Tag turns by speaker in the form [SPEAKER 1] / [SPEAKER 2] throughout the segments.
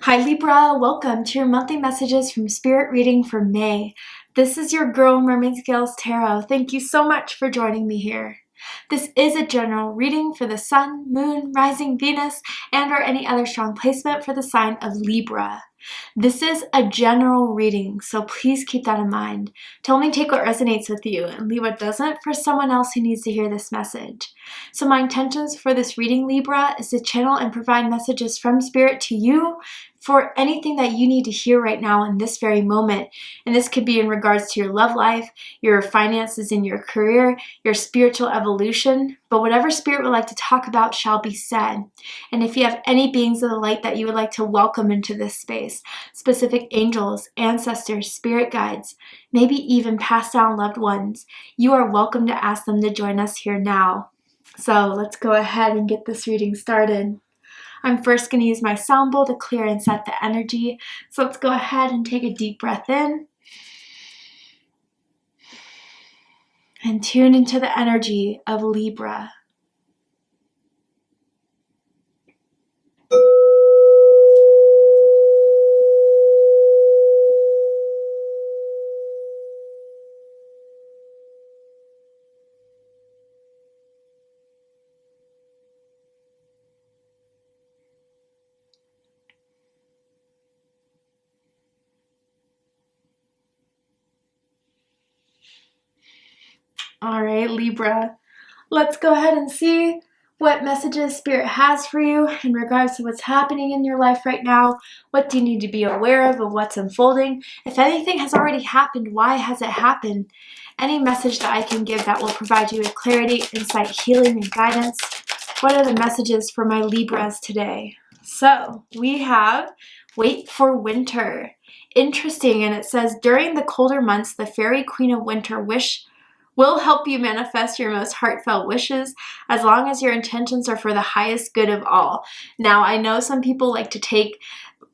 [SPEAKER 1] Hi Libra, welcome to your monthly messages from Spirit reading for May. This is your girl Mermaid Scales Tarot. Thank you so much for joining me here. This is a general reading for the Sun, Moon, Rising Venus, and or any other strong placement for the sign of Libra. This is a general reading, so please keep that in mind. To only take what resonates with you and leave what doesn't for someone else who needs to hear this message. So my intentions for this reading, Libra, is to channel and provide messages from Spirit to you for anything that you need to hear right now in this very moment. And this could be in regards to your love life, your finances in your career, your spiritual evolution, but whatever Spirit would like to talk about shall be said. And if you have any beings of the light that you would like to welcome into this space, specific angels, ancestors, spirit guides, maybe even passed down loved ones, you are welcome to ask them to join us here now. So let's go ahead and get this reading started. I'm first going to use my sound bowl to clear and set the energy. So let's go ahead and take a deep breath in. And tune into the energy of Libra. All right, Libra, let's go ahead and see what messages Spirit has for you in regards to what's happening in your life right now. What do you need to be aware of what's unfolding? If anything has already happened, why has it happened? Any message that I can give that will provide you with clarity, insight, healing, and guidance. What are the messages for my Libras today? So we have wait for winter. Interesting, and it says during the colder months, the fairy queen of winter will help you manifest your most heartfelt wishes as long as your intentions are for the highest good of all. Now, I know some people like to take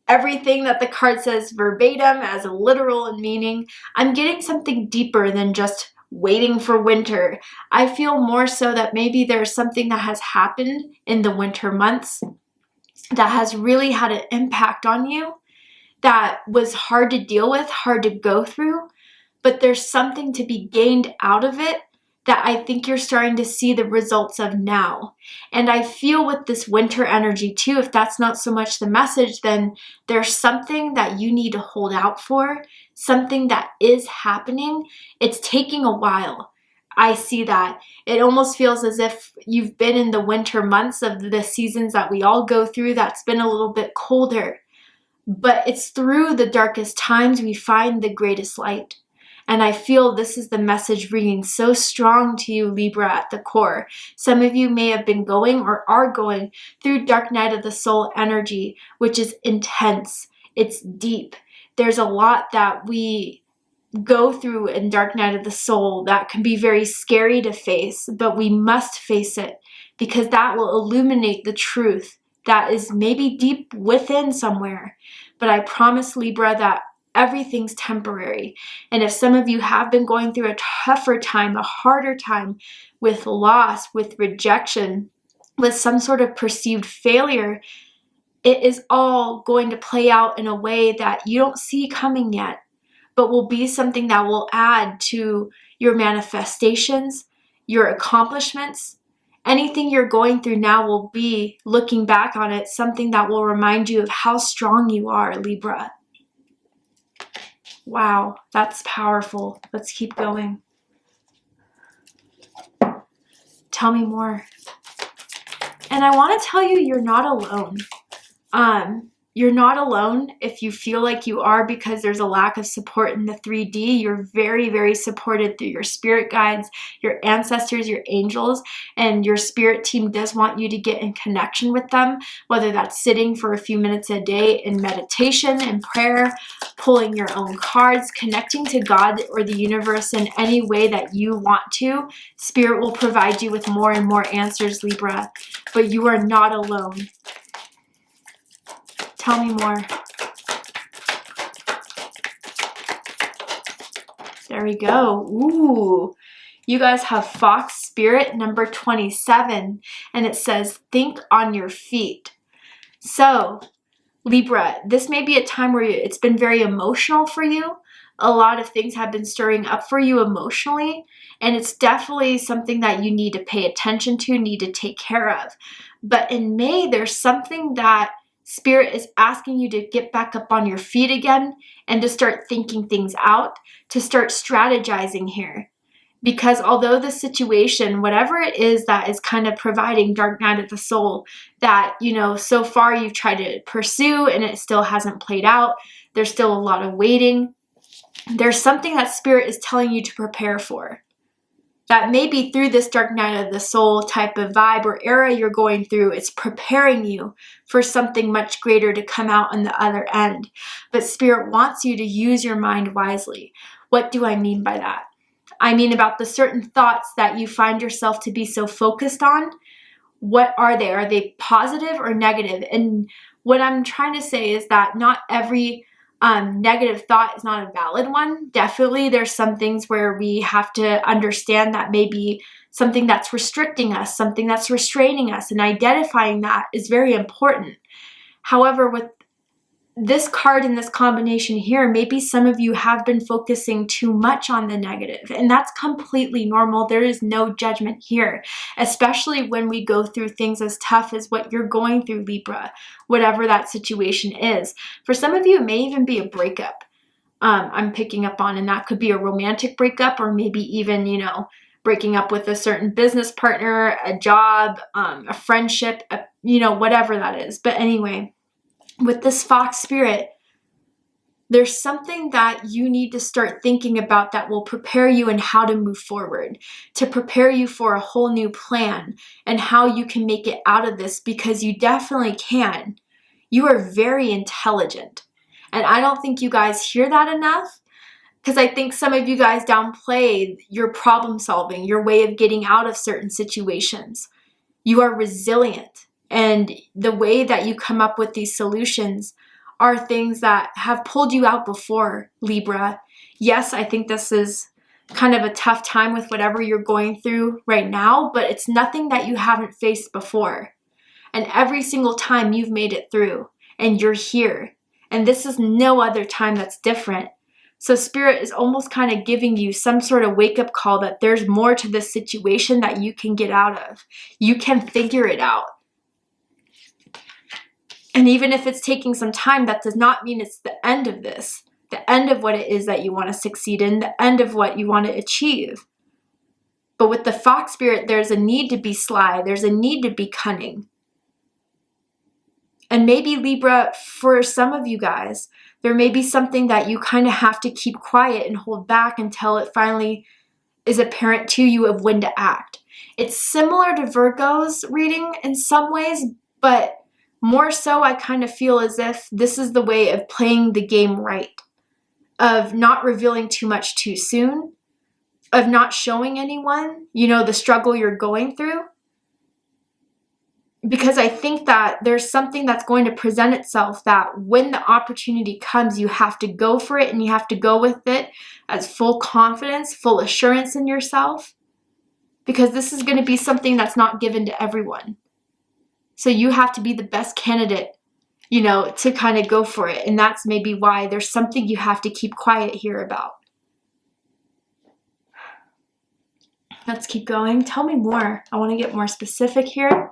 [SPEAKER 1] everything that the card says verbatim as a literal in meaning. I'm getting something deeper than just waiting for winter. I feel more so that maybe there's something that has happened in the winter months that has really had an impact on you that was hard to deal with, hard to go through. But there's something to be gained out of it that I think you're starting to see the results of now. And I feel with this winter energy too, if that's not so much the message, then there's something that you need to hold out for, something that is happening. It's taking a while. I see that. It almost feels as if you've been in the winter months of the seasons that we all go through that's been a little bit colder. But it's through the darkest times we find the greatest light. And I feel this is the message ringing so strong to you, Libra, at the core. Some of you may have been going or are going through dark night of the soul energy, which is intense. It's deep. There's a lot that we go through in dark night of the soul that can be very scary to face, but we must face it because that will illuminate the truth that is maybe deep within somewhere. But I promise, Libra, that everything's temporary. And if some of you have been going through a tougher time, a harder time with loss, with rejection, with some sort of perceived failure, it is all going to play out in a way that you don't see coming yet, but will be something that will add to your manifestations, your accomplishments. Anything you're going through now will be, looking back on it, something that will remind you of how strong you are, Libra. Wow, that's powerful. Let's keep going. Tell me more. And I want to tell you, you're not alone. You're not alone if you feel like you are because there's a lack of support in the 3D. You're very, very supported through your spirit guides, your ancestors, your angels, and your spirit team does want you to get in connection with them, whether that's sitting for a few minutes a day in meditation and prayer, pulling your own cards, connecting to God or the universe in any way that you want to. Spirit will provide you with more and more answers, Libra, but you are not alone. Tell me more. There we go. Ooh, you guys have Fox Spirit number 27, and it says, think on your feet. So Libra, this may be a time where it's been very emotional for you. A lot of things have been stirring up for you emotionally, and it's definitely something that you need to pay attention to, need to take care of. But in May, there's something that Spirit is asking you to get back up on your feet again and to start thinking things out, to start strategizing here. Because although the situation, whatever it is that is kind of providing dark night of the soul that, so far you've tried to pursue and it still hasn't played out, there's still a lot of waiting. There's something that Spirit is telling you to prepare for. That maybe through this dark night of the soul type of vibe or era you're going through, it's preparing you for something much greater to come out on the other end. But Spirit wants you to use your mind wisely. What do I mean by that? I mean about the certain thoughts that you find yourself to be so focused on. What are they? Are they positive or negative? And what I'm trying to say is that not every negative thought is not a valid one. Definitely there's some things where we have to understand that maybe something that's restricting us, something that's restraining us, and identifying that is very important. However, with this card in this combination here, maybe some of you have been focusing too much on the negative, and that's completely normal. There is no judgment here, especially when we go through things as tough as what you're going through, Libra, whatever that situation is. For some of you, it may even be a breakup. I'm picking up on, and that could be a romantic breakup, or maybe even, breaking up with a certain business partner, a job, a friendship, whatever that is. But anyway, with this Fox Spirit, there's something that you need to start thinking about that will prepare you in how to move forward, to prepare you for a whole new plan and how you can make it out of this, because you definitely can. You are very intelligent. And I don't think you guys hear that enough, because I think some of you guys downplay your problem solving, your way of getting out of certain situations. You are resilient. And the way that you come up with these solutions are things that have pulled you out before, Libra. Yes, I think this is kind of a tough time with whatever you're going through right now, but it's nothing that you haven't faced before. And every single time you've made it through, and you're here. And this is no other time that's different. So Spirit is almost kind of giving you some sort of wake-up call that there's more to this situation that you can get out of. You can figure it out. And even if it's taking some time, that does not mean it's the end of this, the end of what it is that you want to succeed in, the end of what you want to achieve. But with the Fox Spirit, there's a need to be sly. There's a need to be cunning. And maybe, Libra, for some of you guys, there may be something that you kind of have to keep quiet and hold back until it finally is apparent to you of when to act. It's similar to Virgo's reading in some ways, but more so, I kind of feel as if this is the way of playing the game right, of not revealing too much too soon, of not showing anyone, the struggle you're going through. Because I think that there's something that's going to present itself that when the opportunity comes, you have to go for it, and you have to go with it as full confidence, full assurance in yourself. Because this is going to be something that's not given to everyone. So you have to be the best candidate, to kind of go for it. And that's maybe why there's something you have to keep quiet here about. Let's keep going. Tell me more. I want to get more specific here.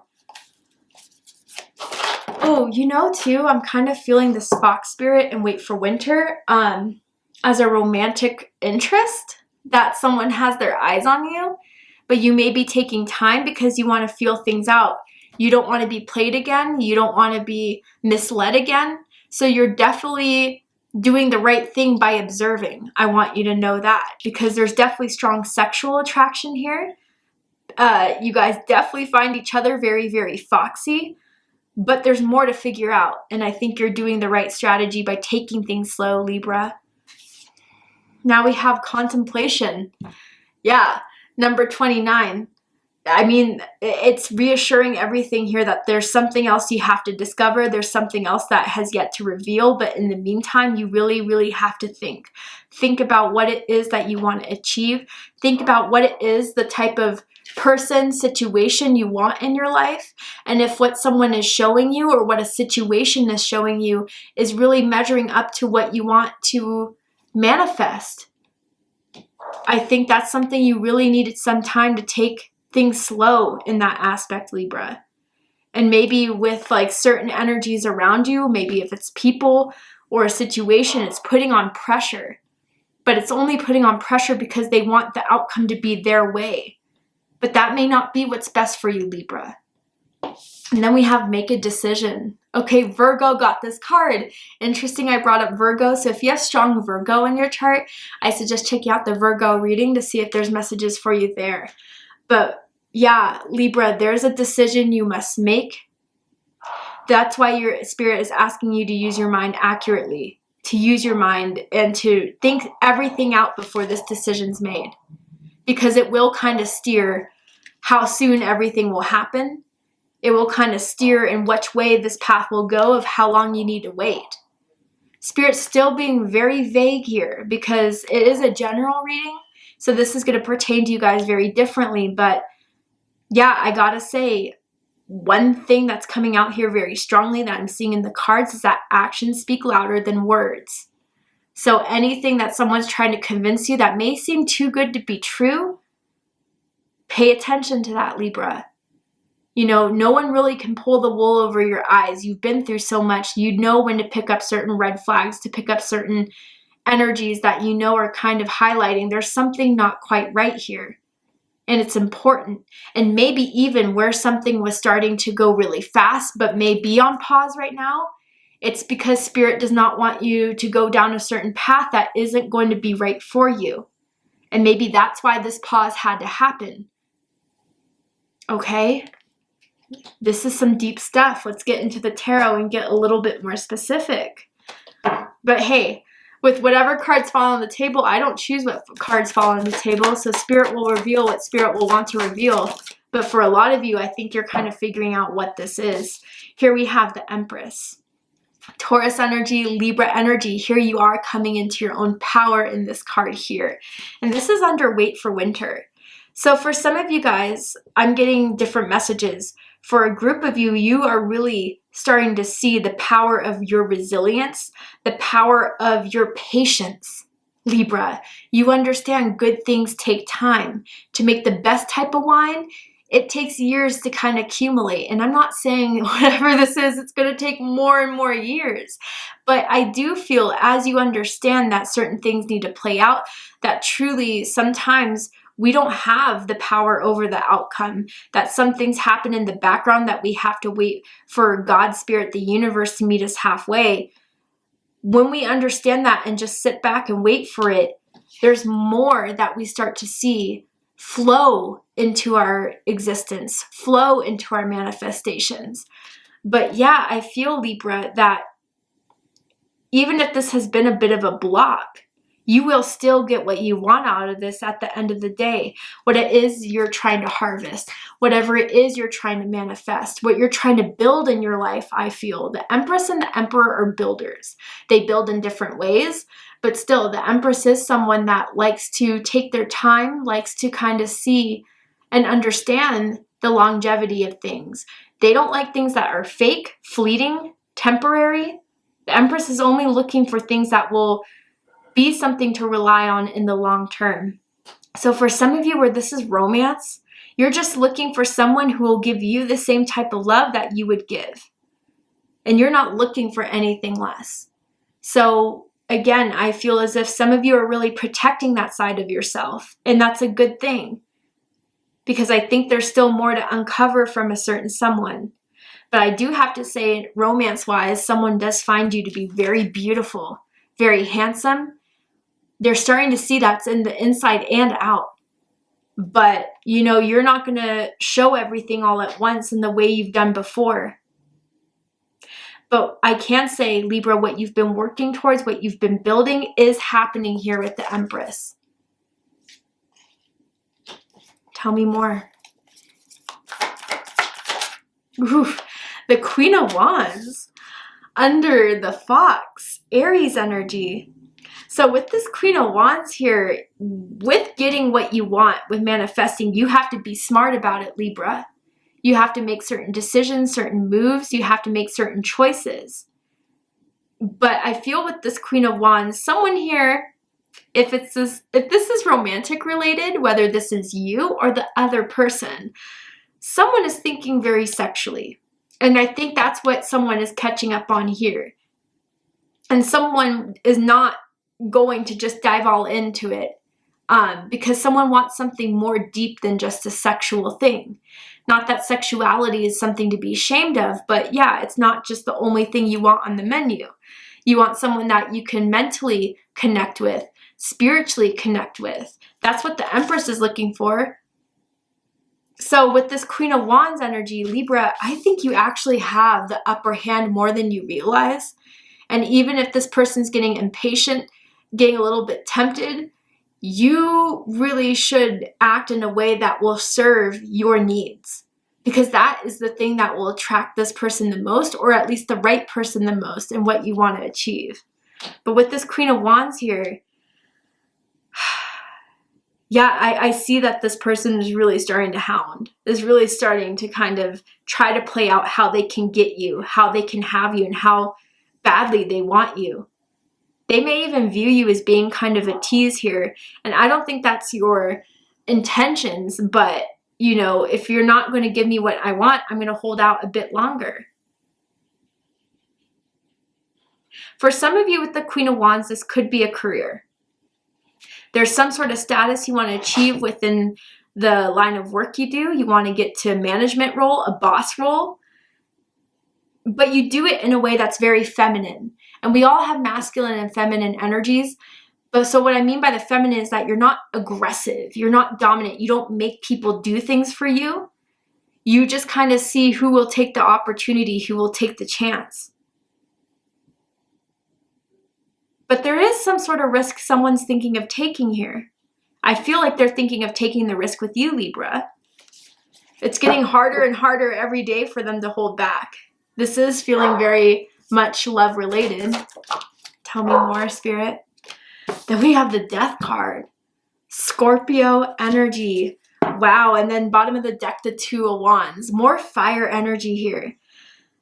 [SPEAKER 1] Oh, too, I'm kind of feeling this Fox Spirit and Wait for Winter as a romantic interest, that someone has their eyes on you, but you may be taking time because you want to feel things out. You don't want to be played again. You don't want to be misled again. So you're definitely doing the right thing by observing. I want you to know that, because there's definitely strong sexual attraction here. You guys definitely find each other very, very foxy, but there's more to figure out. And I think you're doing the right strategy by taking things slow, Libra. Now we have Contemplation. Yeah, number 29. I mean, it's reassuring everything here that there's something else you have to discover. There's something else that has yet to reveal. But in the meantime, you really, really have to think. Think about what it is that you want to achieve. Think about what it is, the type of person, situation you want in your life. And if what someone is showing you or what a situation is showing you is really measuring up to what you want to manifest. I think that's something you really needed some time to take things slow in that aspect, Libra. And maybe with like certain energies around you, maybe if it's people or a situation, it's putting on pressure. But it's only putting on pressure because they want the outcome to be their way. But that may not be what's best for you, Libra. And then we have make a decision. Okay, Virgo got this card. Interesting, I brought up Virgo. So if you have strong Virgo in your chart, I suggest checking out the Virgo reading to see if there's messages for you there. But yeah, Libra, there's a decision you must make. That's why your spirit is asking you to use your mind accurately, to use your mind and to think everything out before this decision's made. Because it will kind of steer how soon everything will happen. It will kind of steer in which way this path will go of how long you need to wait. Spirit's still being very vague here because it is a general reading. So this is going to pertain to you guys very differently. But yeah, I got to say, one thing that's coming out here very strongly that I'm seeing in the cards is that actions speak louder than words. So anything that someone's trying to convince you that may seem too good to be true, pay attention to that, Libra. You know, no one really can pull the wool over your eyes. You've been through so much. You know when to pick up certain red flags, to pick up certain energies that you know are kind of highlighting. There's something not quite right here. And it's important. And maybe even where something was starting to go really fast, but may be on pause right now, it's because Spirit does not want you to go down a certain path that isn't going to be right for you. And maybe that's why this pause had to happen. Okay? This is some deep stuff. Let's get into the tarot and get a little bit more specific. But hey, with whatever cards fall on the table, I don't choose what cards fall on the table. So Spirit will reveal what Spirit will want to reveal. But for a lot of you, I think you're kind of figuring out what this is. Here we have the Empress. Taurus energy, Libra energy. Here you are coming into your own power in this card here. And this is under Wait for Winter. So for some of you guys, I'm getting different messages. For a group of you, you are really starting to see the power of your resilience, the power of your patience, Libra. You understand good things take time. To make the best type of wine, it takes years to kind of accumulate. And I'm not saying whatever this is, it's going to take more and more years. But I do feel as you understand that certain things need to play out, that truly sometimes we don't have the power over the outcome, that some things happen in the background that we have to wait for God, Spirit, the universe to meet us halfway. When we understand that and just sit back and wait for it, there's more that we start to see flow into our existence, flow into our manifestations. But yeah, I feel, Libra, that even if this has been a bit of a block, you will still get what you want out of this at the end of the day. What it is you're trying to harvest, whatever it is you're trying to manifest, what you're trying to build in your life, I feel. The Empress and the Emperor are builders. They build in different ways, but still the Empress is someone that likes to take their time, likes to kind of see and understand the longevity of things. They don't like things that are fake, fleeting, temporary. The Empress is only looking for things that will be something to rely on in the long term. So for some of you where this is romance, you're just looking for someone who will give you the same type of love that you would give. And you're not looking for anything less. So again, I feel as if some of you are really protecting that side of yourself. And that's a good thing. Because I think there's still more to uncover from a certain someone. But I do have to say, romance-wise, someone does find you to be very beautiful, very handsome. They're starting to see that's in the inside and out. But, you know, you're not going to show everything all at once in the way you've done before. But I can say, Libra, what you've been working towards, what you've been building is happening here with the Empress. Tell me more. Ooh, the Queen of Wands under the Fox, Aries energy. So with this Queen of Wands here, with getting what you want, with manifesting, you have to be smart about it, Libra. You have to make certain decisions, certain moves. You have to make certain choices. But I feel with this Queen of Wands, someone here, if this is romantic related, whether this is you or the other person, someone is thinking very sexually. And I think that's what someone is catching up on here. And someone is not going to just dive all into it because someone wants something more deep than just a sexual thing. Not that sexuality is something to be ashamed of, but yeah, it's not just the only thing you want on the menu. You want someone that you can mentally connect with, spiritually connect with. That's what the Empress is looking for. So with this Queen of Wands energy, Libra, I think you actually have the upper hand more than you realize. And even if this person's getting impatient, getting a little bit tempted, you really should act in a way that will serve your needs. Because that is the thing that will attract this person the most, or at least the right person the most, and what you want to achieve. But with this Queen of Wands here, yeah, I see that this person is really starting to hound, is really starting to kind of try to play out how they can get you, how they can have you, and how badly they want you. They may even view you as being kind of a tease here. And I don't think that's your intentions, but you know, if you're not going to give me what I want, I'm going to hold out a bit longer. For some of you with the Queen of Wands, this could be a career. There's some sort of status you want to achieve within the line of work you do. You want to get to a management role, a boss role, but you do it in a way that's very feminine. And we all have masculine and feminine energies. But so what I mean by the feminine is that you're not aggressive, you're not dominant, you don't make people do things for you. You just kind of see who will take the opportunity, who will take the chance. But there is some sort of risk someone's thinking of taking here. I feel like they're thinking of taking the risk with you, Libra. It's getting harder and harder every day for them to hold back. This is feeling very much love related. Tell me more, Spirit. Then we have the Death card. Scorpio energy. Wow. And then bottom of the deck, the Two of Wands. More fire energy here.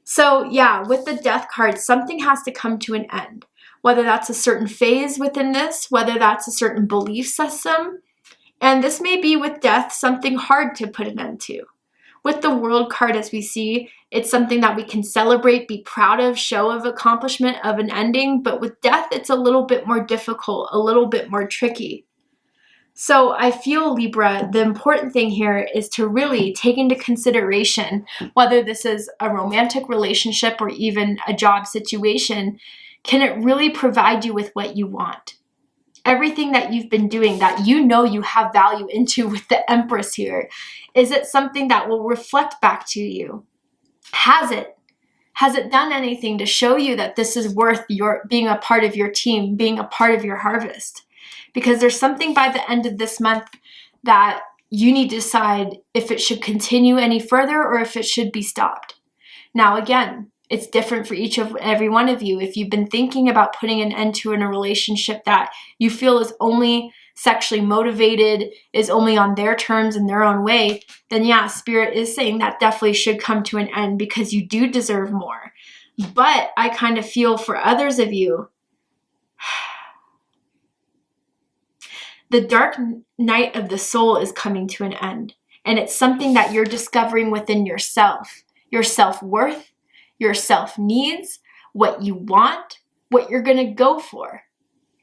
[SPEAKER 1] So yeah, with the Death card, something has to come to an end. Whether that's a certain phase within this, whether that's a certain belief system. And this may be with death, something hard to put an end to. With the World card, as we see, it's something that we can celebrate, be proud of, show of accomplishment of an ending. But with death, it's a little bit more difficult, a little bit more tricky. So I feel, Libra, the important thing here is to really take into consideration whether this is a romantic relationship or even a job situation. Can it really provide you with what you want? Everything that you've been doing that you know you have value into with the Empress here, is it something that will reflect back to you? Has it done anything to show you that this is worth your being a part of your team, being a part of your harvest? Because there's something by the end of this month that you need to decide if it should continue any further or if it should be stopped. Now, again, it's different for each of every one of you. If you've been thinking about putting an end to in a relationship that you feel is only sexually motivated, is only on their terms and their own way, then yeah, Spirit is saying that definitely should come to an end because you do deserve more. But I kind of feel for others of you, the dark night of the soul is coming to an end. And it's something that you're discovering within yourself, your self-worth, your self-needs, what you want, what you're going to go for.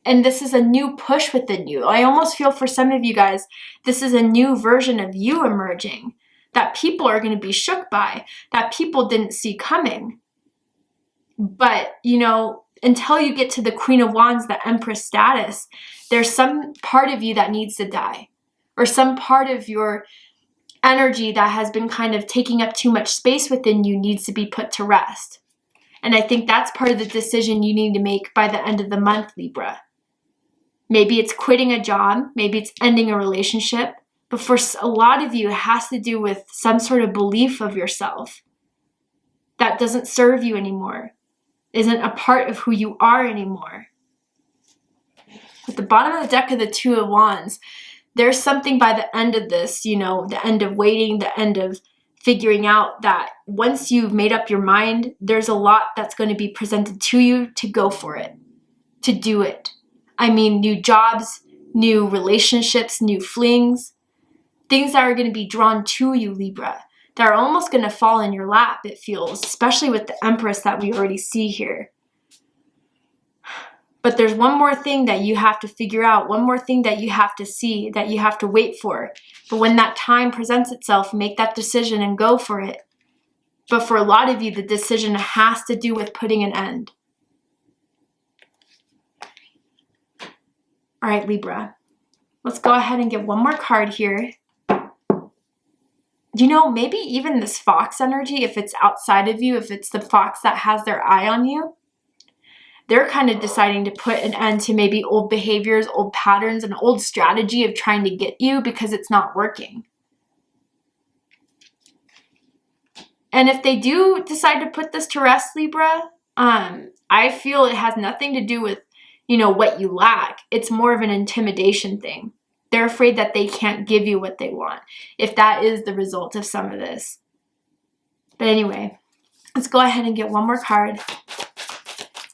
[SPEAKER 1] And this is a new push within you. I almost feel for some of you guys, this is a new version of you emerging that people are going to be shook by, that people didn't see coming. But, you know, until you get to the Queen of Wands, the Empress status, there's some part of you that needs to die, or some part of your energy that has been kind of taking up too much space within you needs to be put to rest. And I think that's part of the decision you need to make by the end of the month, Libra. Maybe it's quitting a job, maybe it's ending a relationship, but for a lot of you, it has to do with some sort of belief of yourself. that doesn't serve you anymore, isn't a part of who you are anymore. At the bottom of the deck of the Two of Wands, there's something by the end of this, you know, the end of waiting, the end of figuring out that once you've made up your mind, there's a lot that's going to be presented to you to go for it, to do it. I mean, new jobs, new relationships, new flings, things that are going to be drawn to you, Libra, that are almost going to fall in your lap, it feels, especially with the Empress that we already see here. But there's one more thing that you have to figure out, one more thing that you have to see, that you have to wait for. But when that time presents itself, make that decision and go for it. But for a lot of you, the decision has to do with putting an end. All right, Libra, let's go ahead and get one more card here. You know, maybe even this fox energy, if it's outside of you, if it's the fox that has their eye on you, they're kind of deciding to put an end to maybe old behaviors, old patterns, an old strategy of trying to get you because it's not working. And if they do decide to put this to rest, Libra, I feel it has nothing to do with, you know, what you lack. It's more of an intimidation thing. They're afraid that they can't give you what they want, if that is the result of some of this. But anyway, let's go ahead and get one more card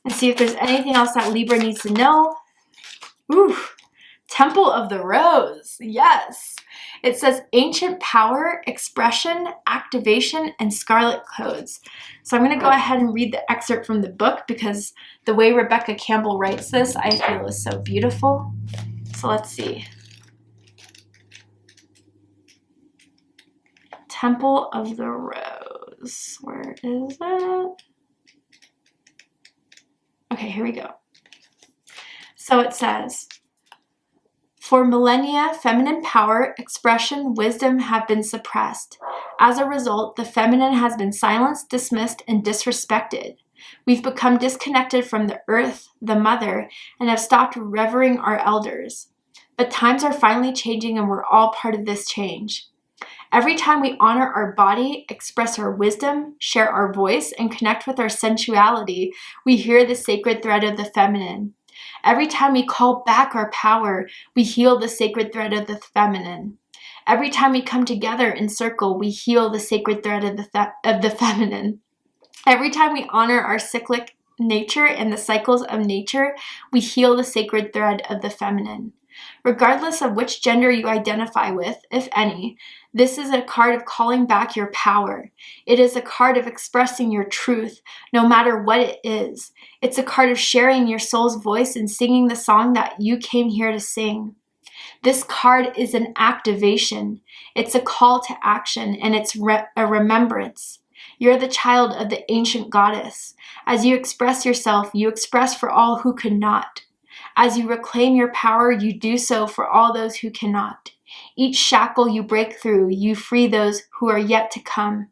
[SPEAKER 1] and see if there's anything else that Libra needs to know. Ooh, Temple of the Rose. Yes. It says ancient power, expression, activation, and scarlet codes. So I'm going to go ahead and read the excerpt from the book because the way Rebecca Campbell writes this, I feel is so beautiful. So let's see. Temple of the Rose. Where is it? Okay, here we go. So it says, for millennia, feminine power, expression, wisdom have been suppressed. As a result, the feminine has been silenced, dismissed, and disrespected. We've become disconnected from the earth, the mother, and have stopped revering our elders. But times are finally changing and we're all part of this change. Every time we honor our body, express our wisdom, share our voice, and connect with our sensuality, we hear the sacred thread of the feminine. Every time we call back our power, we heal the sacred thread of the feminine. Every time we come together in circle, we heal the sacred thread of the feminine. Every time we honor our cyclic nature and the cycles of nature, we heal the sacred thread of the feminine. Regardless of which gender you identify with, if any, this is a card of calling back your power. It is a card of expressing your truth, no matter what it is. It's a card of sharing your soul's voice and singing the song that you came here to sing. This card is an activation. It's a call to action, and it's a remembrance. You're the child of the ancient goddess. As you express yourself, you express for all who could not. As you reclaim your power, you do so for all those who cannot. Each shackle you break through, you free those who are yet to come.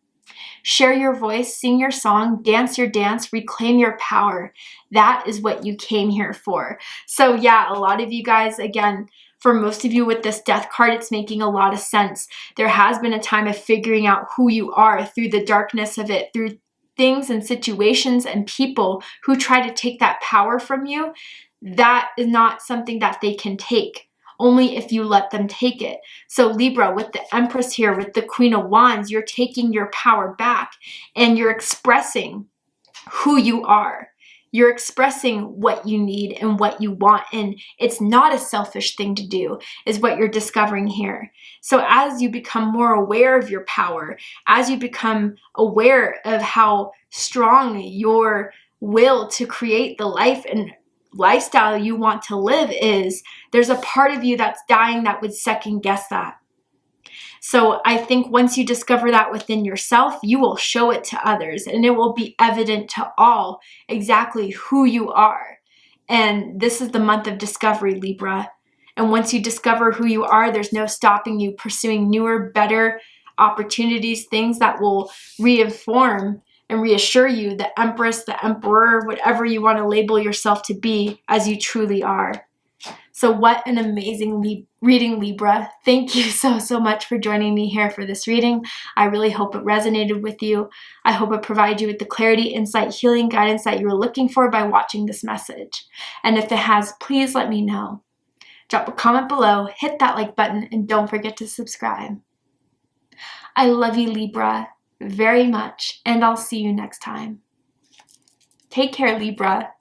[SPEAKER 1] Share your voice, sing your song, dance your dance, reclaim your power. That is what you came here for. So yeah, a lot of you guys, again, for most of you with this death card, it's making a lot of sense. There has been a time of figuring out who you are through the darkness of it, through things and situations and people who try to take that power from you. That is not something that they can take, only if you let them take it. So Libra, with the Empress here, with the Queen of Wands, you're taking your power back and you're expressing who you are. You're expressing what you need and what you want, and it's not a selfish thing to do, is what you're discovering here. So as you become more aware of your power, as you become aware of how strong your will to create the life and lifestyle you want to live is, there's a part of you that's dying that would second guess that. So I think once you discover that within yourself, you will show it to others and it will be evident to all exactly who you are. And this is the month of discovery, Libra. And once you discover who you are, there's no stopping you pursuing newer, better opportunities, things that will reinform and reassure you, the Empress, the Emperor, whatever you want to label yourself to be, as you truly are. So what an amazing reading, Libra. Thank you so much for joining me here for this reading. I really hope it resonated with you. I hope it provided you with the clarity, insight, healing, guidance that you were looking for by watching this message. And if it has, please let me know. Drop a comment below, hit that like button, and don't forget to subscribe. I love you, Libra, very much, and I'll see you next time. Take care, Libra.